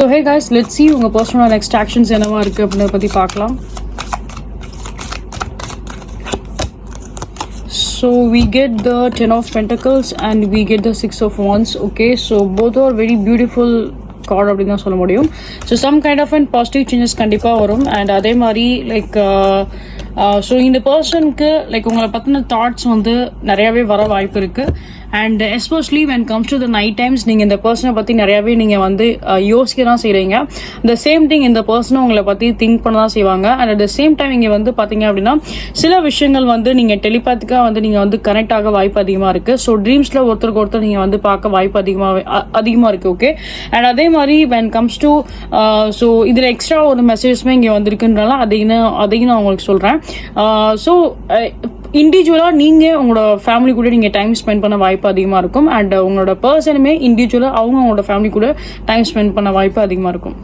So hey guys, let's see உங்க personal next actions என்னவா இருக்கு அப்படின்றத பத்தி பார்க்கலாம். So we get the 10 of Pentacles and we get the 6 of Wands. Okay, so both are very beautiful card அப்படின்னு தான் சொல்ல முடியும். So some kind of an positive changes கண்டிப்பாக வரும். And அதே மாதிரி லைக் ஸோ இந்த பர்சனுக்கு லைக் உங்களை பற்றின தாட்ஸ் வந்து நிறையாவே வர வாய்ப்பு இருக்குது. And especially when comes to the night times நீங்கள் இந்த பர்சனை பற்றி நிறையாவே நீங்கள் வந்து யோசிக்க தான் செய்கிறீங்க. த சேம் திங் இந்த பர்சனை உங்களை பற்றி திங்க் பண்ண தான் செய்வாங்க. And at the same time இங்கே வந்து பார்த்தீங்க அப்படின்னா சில விஷயங்கள் வந்து நீங்கள் டெலிபேத்திக்காக வந்து நீங்கள் வந்து கனெக்ட் ஆக வாய்ப்பு அதிகமாக இருக்குது. ஸோ ட்ரீம்ஸில் ஒருத்தருக்கு ஒருத்தர் நீங்கள் வந்து பார்க்க வாய்ப்பு அதிகமாக இருக்குது. ஓகே, அண்ட் அதே மாதிரி வென் கம்ஸ் டு ஸோ இதில் எக்ஸ்ட்ரா ஒரு மெசேஜஸ்மே இங்கே வந்திருக்குன்றனால அதையும் நான் உங்களுக்கு சொல்கிறேன். ஸோ இண்டிவிஜுவலாக நீங்கள் உங்களோட ஃபேமிலி கூட நீங்கள் டைம் ஸ்பெண்ட் பண்ண வாய்ப்பு அதிகமாக இருக்கும். அண்ட் உங்களோட பர்சனுமே இண்டிவிஜுவலாக அவங்களோட ஃபேமிலி கூட டைம் ஸ்பெண்ட் பண்ண வாய்ப்பு அதிகமாக இருக்கும்.